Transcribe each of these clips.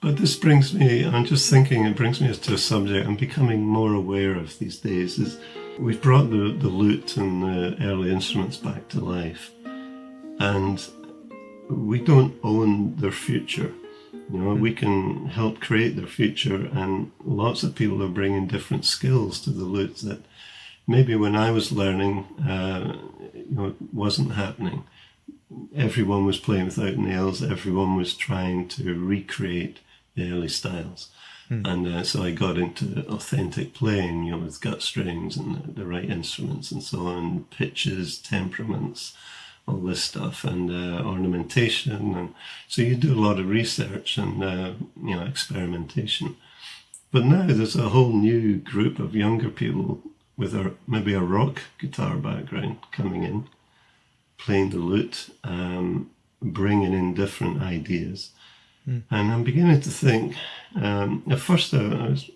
But this brings me, I'm just thinking, it brings me to a subject I'm becoming more aware of these days, is we've brought the lute and the early instruments back to life. And we don't own their future. You know, we can help create their future, and lots of people are bringing different skills to the lute that maybe when I was learning, wasn't happening. Everyone was playing without nails. Everyone was trying to recreate the early styles. And so I got into authentic playing, with gut strings and the right instruments and so on, pitches, temperaments, all this stuff, and ornamentation. And so you do a lot of research and, experimentation. But now there's a whole new group of younger people with maybe a rock guitar background coming in, playing the lute, bringing in different ideas. And I'm beginning to think, at first I was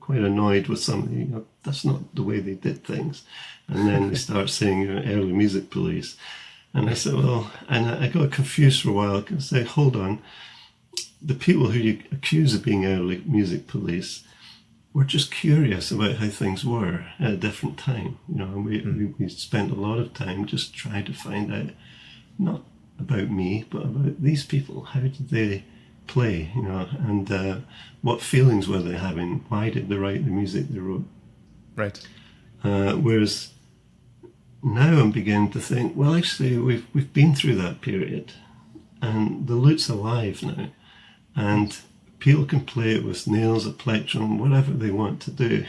quite annoyed with somebody, that's not the way they did things. And then they start saying early music police. And I said, well, and I got confused for a while. I say, hold on, the people who you accuse of being early music police were just curious about how things were at a different time. And we spent a lot of time just trying to find out, not about me, but about these people. How did they play, and what feelings were they having? Why did they write the music they wrote? Right. Whereas now I'm beginning to think, well, actually, we've been through that period, and the lute's alive now, and people can play it with nails, a plectrum, whatever they want to do.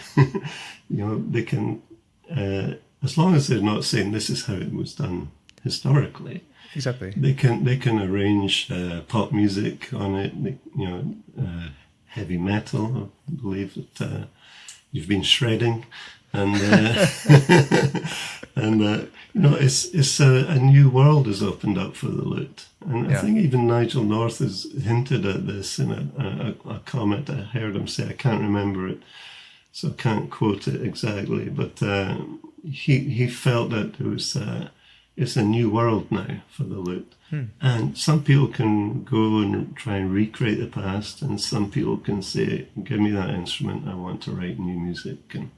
They can, as long as they're not saying this is how it was done historically. Exactly. They can arrange pop music on it, heavy metal. I believe that you've been shredding, and it's a new world has opened up for the lute. And I think even Nigel North has hinted at this in a comment I heard him say. I can't remember it, so I can't quote it exactly, but he felt that it was. It's a new world now for the lute. And some people can go and try and recreate the past, and some people can say, give me that instrument, I want to write new music and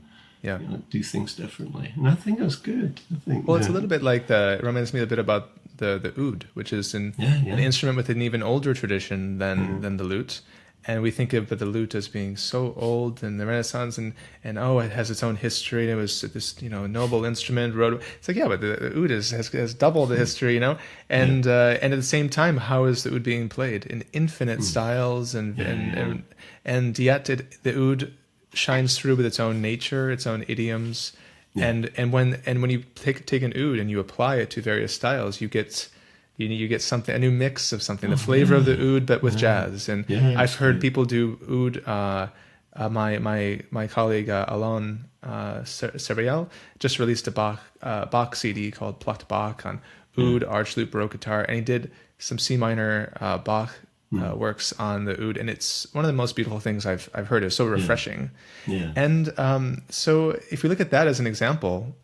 do things differently. And I think that's good. It's a little bit like it reminds me a bit about the oud, which is an instrument with an even older tradition than the lute. And we think of the lute as being so old in the Renaissance, and it has its own history. And it was this noble instrument. It's like, but the oud has double the history, And at the same time, how is the oud being played in infinite styles, and yet the oud shines through with its own nature, its own idioms, and when you take an oud and you apply it to various styles, you get something, a new mix of something, the flavor of the oud, but with jazz. And I've heard people do oud. My colleague Alain Serial just released a Bach CD called Plucked Bach on oud, arch, lute, baroque guitar, and he did some C minor Bach works on the oud, and it's one of the most beautiful things I've heard. It's so refreshing. And so if we look at that as an example.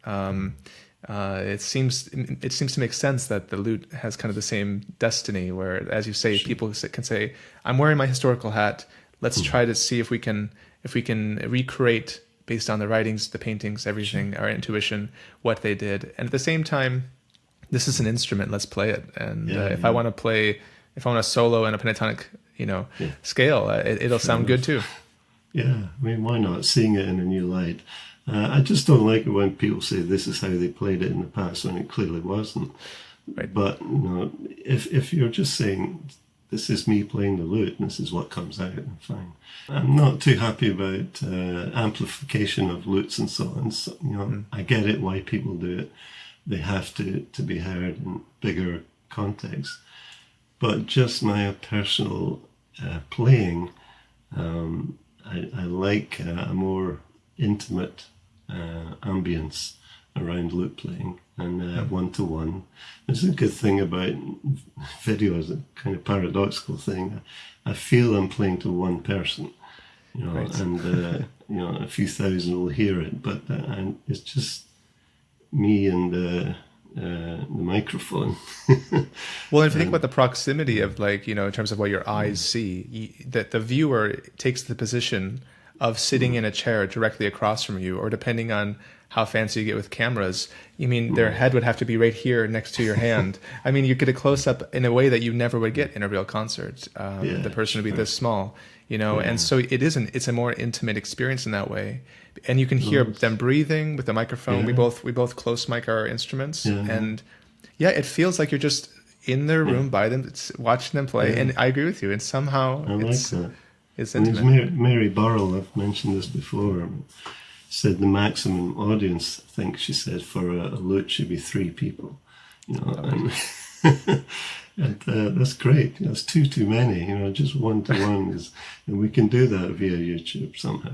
It seems to make sense that the lute has kind of the same destiny, where, as you say, people can say, "I'm wearing my historical hat. Let's try to see if we can recreate based on the writings, the paintings, everything, our intuition, what they did." And at the same time, this is an instrument. Let's play it. And if I want to solo in a pentatonic, scale, it'll sound good too. Yeah, I mean, why not? Seeing it in a new light. I just don't like it when people say this is how they played it in the past when it clearly wasn't. Right. But if you're just saying this is me playing the lute and this is what comes out, then fine. I'm not too happy about amplification of lutes and so on. So, I get it why people do it. They have to be heard in bigger context. But just my personal playing, I like a more intimate ambience around lute playing and one-to-one. This is a good thing about video, is a kind of paradoxical thing. I feel I'm playing to one person, right. And a few thousand will hear it, but it's just me and the microphone. Well, if you think about the proximity of, like, you know, in terms of what your eyes see, that the viewer takes the position of sitting in a chair directly across from you, or depending on how fancy you get with cameras, you mean their head would have to be right here next to your hand. I mean, you get a close up in a way that you never would get in a real concert. The person would be this small, you know, and so it's a more intimate experience in that way. And you can hear them breathing with the microphone. We both close mic our instruments, and it feels like you're just in their room by them, watching them play. And I agree with you. And somehow it's intimate. Mary Burrell, I've mentioned this before, said the maximum audience, I think she said, for a lute should be 3 people. You know, and that's great. You know, it's too many. You know, just 1-to-1 is, and we can do that via YouTube somehow.